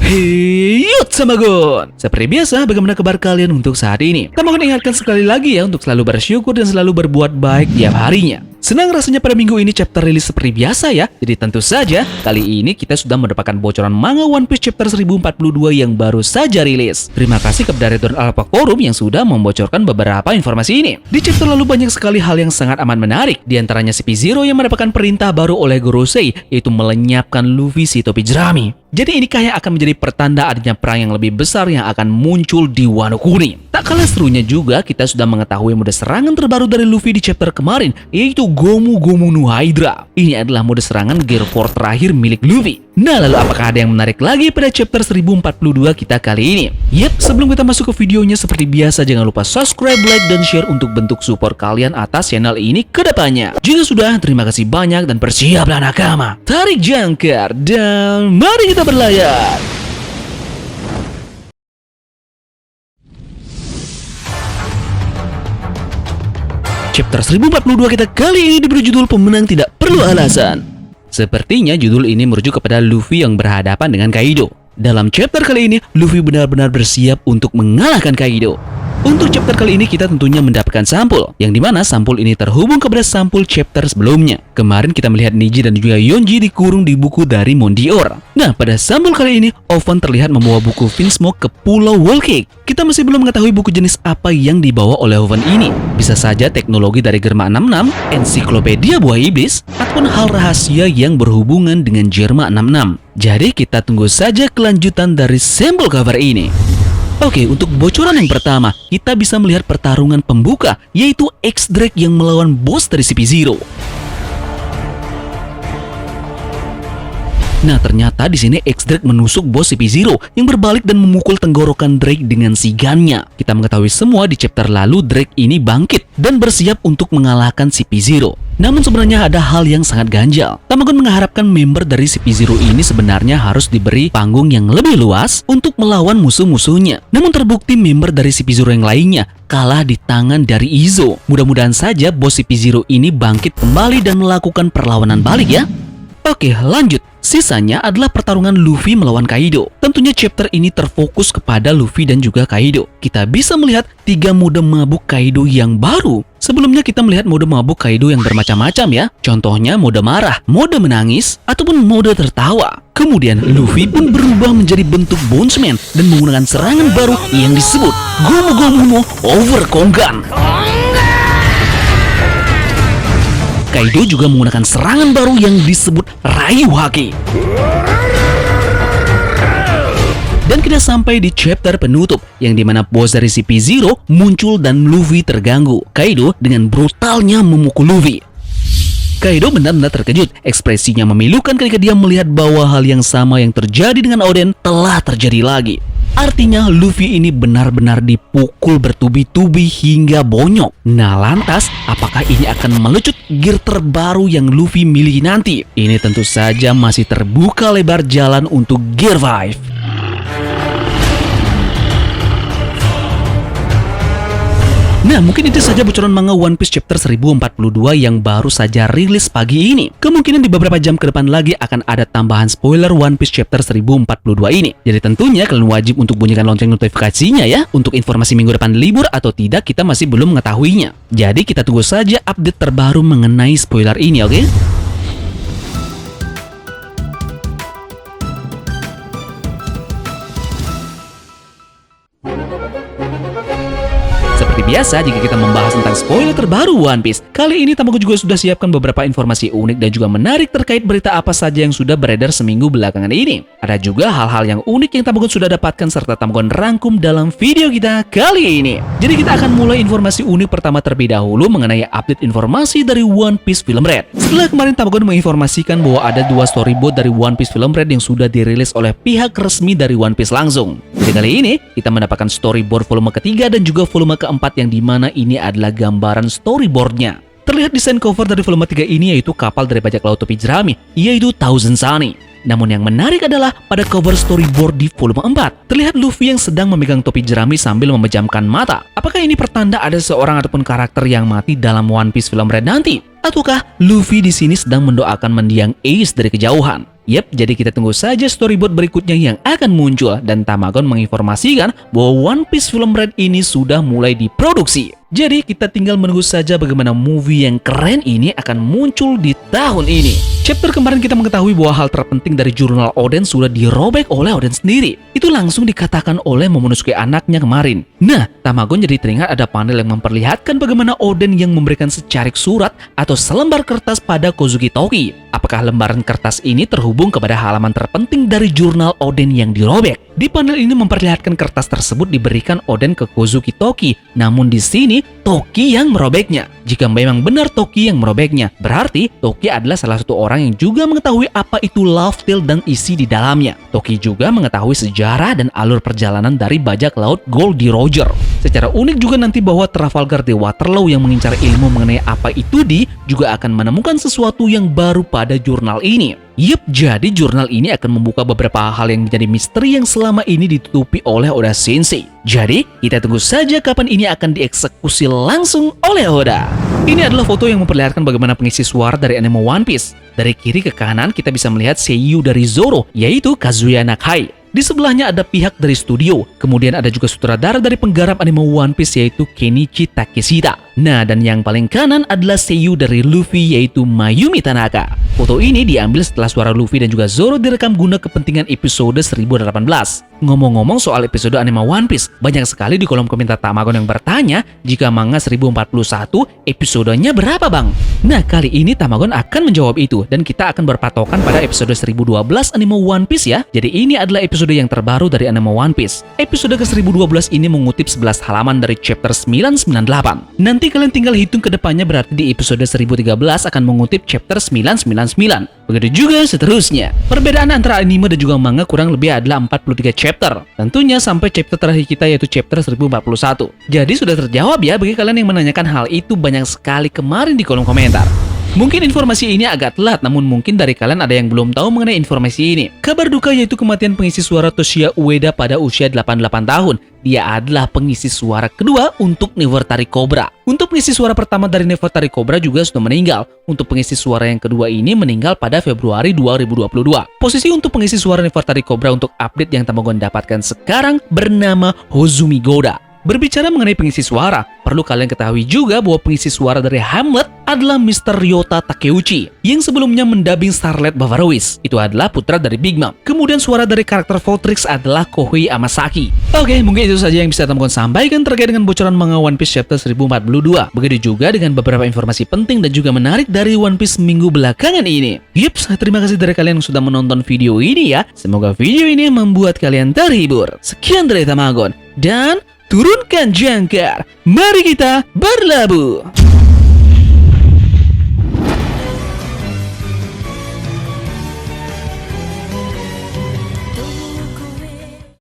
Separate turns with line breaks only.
Hey, Samagon! Seperti biasa, bagaimana kabar kalian untuk saat ini? Samagon ingatkan sekali lagi ya untuk selalu bersyukur dan selalu berbuat baik tiap harinya. Senang rasanya pada minggu ini chapter rilis seperti biasa ya. Jadi tentu saja, kali ini kita sudah mendapatkan bocoran manga One Piece chapter 1042 yang baru saja rilis. Terima kasih kepada Redon Alpha Forum yang sudah membocorkan beberapa informasi ini. Di chapter lalu banyak sekali hal yang sangat amat menarik. Di antaranya CP0 yang mendapatkan perintah baru oleh Gorosei, yaitu melenyapkan Luffy si topi jerami. Jadi ini kayak akan menjadi pertanda adanya perang yang lebih besar yang akan muncul di Wano Kuni. Tak kalah serunya juga, kita sudah mengetahui mode serangan terbaru dari Luffy di chapter kemarin, yaitu Gomu Gomu no Hydra. Ini adalah mode serangan Gear 4 terakhir milik Luffy. Nah, lalu apakah ada yang menarik lagi pada chapter 1042 kita kali ini? Yap, sebelum kita masuk ke videonya seperti biasa, jangan lupa subscribe, like, dan share untuk bentuk support kalian atas channel ini ke depannya. Jika sudah, terima kasih banyak dan bersiaplah nakama. Tarik jangkar dan mari kita berlayar. Chapter 1042 kita kali ini diberi judul Pemenang Tidak Perlu Alasan. Sepertinya judul ini merujuk kepada Luffy yang berhadapan dengan Kaido. Dalam chapter kali ini, Luffy benar-benar bersiap untuk mengalahkan Kaido. Untuk chapter kali ini kita tentunya mendapatkan sampul, yang dimana sampul ini terhubung kepada sampul chapter sebelumnya. Kemarin kita melihat Niji dan juga Yonji dikurung di buku dari Mondior. Nah, pada sampul kali ini, Oven terlihat membawa buku Vinsmoke ke Pulau Whole Cake. Kita masih belum mengetahui buku jenis apa yang dibawa oleh Oven ini. Bisa saja teknologi dari Germa 66, ensiklopedia buah iblis, ataupun hal rahasia yang berhubungan dengan Germa 66. Jadi kita tunggu saja kelanjutan dari sampul cover ini. Oke, untuk bocoran yang pertama, kita bisa melihat pertarungan pembuka, yaitu X-Drake yang melawan bos dari CP0. Nah, ternyata di sini X-Drake menusuk bos CP0 yang berbalik dan memukul tenggorokan Drake dengan sigannya. Kita mengetahui semua di chapter lalu Drake ini bangkit dan bersiap untuk mengalahkan CP0. Namun sebenarnya ada hal yang sangat ganjal. Tamagon mengharapkan member dari CP0 ini sebenarnya harus diberi panggung yang lebih luas untuk melawan musuh-musuhnya. Namun terbukti member dari CP0 yang lainnya kalah di tangan dari Izo. Mudah-mudahan saja bos CP0 ini bangkit kembali dan melakukan perlawanan balik ya. Oke, lanjut. Sisanya adalah pertarungan Luffy melawan Kaido. Tentunya chapter ini terfokus kepada Luffy dan juga Kaido. Kita bisa melihat 3 mode mabuk Kaido yang baru. Sebelumnya kita melihat mode mabuk Kaido yang bermacam-macam ya. Contohnya mode marah, mode menangis, ataupun mode tertawa. Kemudian Luffy pun berubah menjadi bentuk Bonesman dan menggunakan serangan baru yang disebut Gomu Gomu no Overkongan. Kaido juga menggunakan serangan baru yang disebut Ryu Haki. Dan kita sampai di chapter penutup, yang dimana bos dari CP0 muncul dan Luffy terganggu. Kaido dengan brutalnya memukul Luffy. Kaido benar-benar terkejut, ekspresinya memilukan ketika dia melihat bahwa hal yang sama yang terjadi dengan Oden telah terjadi lagi. Artinya Luffy ini benar-benar dipukul bertubi-tubi hingga bonyok. Nah lantas, apakah ini akan melecut gear terbaru yang Luffy miliki nanti? Ini tentu saja masih terbuka lebar jalan untuk Gear 5. Nah, mungkin itu saja bocoran manga One Piece chapter 1042 yang baru saja rilis pagi ini. Kemungkinan di beberapa jam ke depan lagi akan ada tambahan spoiler One Piece chapter 1042 ini. Jadi tentunya kalian wajib untuk bunyikan lonceng notifikasinya ya. Untuk informasi minggu depan libur atau tidak kita masih belum mengetahuinya. Jadi kita tunggu saja update terbaru mengenai spoiler ini, oke? Seperti biasa, jika kita membahas tentang spoiler terbaru One Piece, kali ini Tamagon juga sudah siapkan beberapa informasi unik dan juga menarik terkait berita apa saja yang sudah beredar seminggu belakangan ini. Ada juga hal-hal yang unik yang Tamagon sudah dapatkan serta Tamagon rangkum dalam video kita kali ini. Jadi kita akan mulai informasi unik pertama terlebih dahulu mengenai update informasi dari One Piece Film Red. Setelah kemarin Tamagon menginformasikan bahwa ada 2 storyboard dari One Piece Film Red yang sudah dirilis oleh pihak resmi dari One Piece langsung. Jadi kali ini kita mendapatkan storyboard volume ketiga dan juga volume keempat yang dimana ini adalah gambaran storyboardnya. Terlihat desain cover dari volume 3 ini yaitu kapal dari bajak laut topi jerami, yaitu Thousand Sunny. Namun yang menarik adalah pada cover storyboard di volume 4, terlihat Luffy yang sedang memegang topi jerami sambil memejamkan mata. Apakah ini pertanda ada seorang ataupun karakter yang mati dalam One Piece Film Red nanti? Ataukah Luffy di sini sedang mendoakan mendiang Ace dari kejauhan? Yap, jadi kita tunggu saja storyboard berikutnya yang akan muncul, dan Tamagon menginformasikan bahwa One Piece film Red ini sudah mulai diproduksi. Jadi kita tinggal menunggu saja bagaimana movie yang keren ini akan muncul di tahun ini. Chapter kemarin kita mengetahui bahwa hal terpenting dari jurnal Oden sudah dirobek oleh Oden sendiri. Itu langsung dikatakan oleh Momonosuke anaknya kemarin. Nah, Tamagon jadi teringat ada panel yang memperlihatkan bagaimana Oden yang memberikan secarik surat atau selembar kertas pada Kozuki Toki. Apakah lembaran kertas ini terhubung kepada halaman terpenting dari jurnal Oden yang dirobek? Di panel ini memperlihatkan kertas tersebut diberikan Oden ke Kozuki Toki, namun di sini Toki yang merobeknya. Jika memang benar Toki yang merobeknya, berarti Toki adalah salah satu orang yang juga mengetahui apa itu Love Tale dan isi di dalamnya. Toki juga mengetahui sejarah dan alur perjalanan dari bajak laut Goldie Roger. Secara unik juga nanti bahwa Trafalgar di Waterloo yang mengincar ilmu mengenai apa itu juga akan menemukan sesuatu yang baru pada jurnal ini. Yep, jadi jurnal ini akan membuka beberapa hal yang menjadi misteri yang selama ini ditutupi oleh Oda Sensei. Jadi, kita tunggu saja kapan ini akan dieksekusi langsung oleh Oda. Ini adalah foto yang memperlihatkan bagaimana pengisi suara dari anime One Piece. Dari kiri ke kanan kita bisa melihat seiyuu dari Zoro, yaitu Kazuya Nakai. Di sebelahnya ada pihak dari studio, kemudian ada juga sutradara dari penggarap anime One Piece yaitu Kenichi Takeshita. Nah, dan yang paling kanan adalah seiyuu dari Luffy yaitu Mayumi Tanaka. Foto ini diambil setelah suara Luffy dan juga Zoro direkam guna kepentingan episode 1018. Ngomong-ngomong soal episode anime One Piece, banyak sekali di kolom komentar Tamagon yang bertanya jika manga 1041 episodenya berapa bang? Nah, kali ini Tamagon akan menjawab itu dan kita akan berpatokan pada episode 1012 anime One Piece ya. Jadi ini adalah episode yang terbaru dari anime One Piece. Episode ke-1012 ini mengutip 11 halaman dari chapter 998. Nanti kalian tinggal hitung ke depannya, berarti di episode 1013 akan mengutip chapter 999. Begitu juga seterusnya. Perbedaan antara anime dan juga manga kurang lebih adalah 43 chapter. Tentunya sampai chapter terakhir kita yaitu chapter 1041. Jadi sudah terjawab ya bagi kalian yang menanyakan hal itu banyak sekali kemarin di kolom komentar. Mungkin informasi ini agak telat, namun mungkin dari kalian ada yang belum tahu mengenai informasi ini. Kabar duka yaitu kematian pengisi suara Toshiya Ueda pada usia 88 tahun. Dia adalah pengisi suara kedua untuk Nefertari Cobra. Untuk pengisi suara pertama dari Nefertari Cobra juga sudah meninggal. Untuk pengisi suara yang kedua ini meninggal pada Februari 2022. Posisi untuk pengisi suara Nefertari Cobra untuk update yang Tamagon dapatkan sekarang bernama Hozumi Goda. Berbicara mengenai pengisi suara, perlu kalian ketahui juga bahwa pengisi suara dari Hamlet adalah Mr. Ryota Takeuchi yang sebelumnya mendabing Starlight Bavarois. Itu adalah putra dari Big Mom. Kemudian suara dari karakter Voltrix adalah Kohei Amasaki. Oke, mungkin itu saja yang bisa Tamagon sampaikan terkait dengan bocoran manga One Piece chapter 1042. Begitu juga dengan beberapa informasi penting dan juga menarik dari One Piece minggu belakangan ini. Yups, terima kasih dari kalian yang sudah menonton video ini ya. Semoga video ini membuat kalian terhibur. Sekian dari Tamagon dan turunkan jangkar, mari kita berlabuh.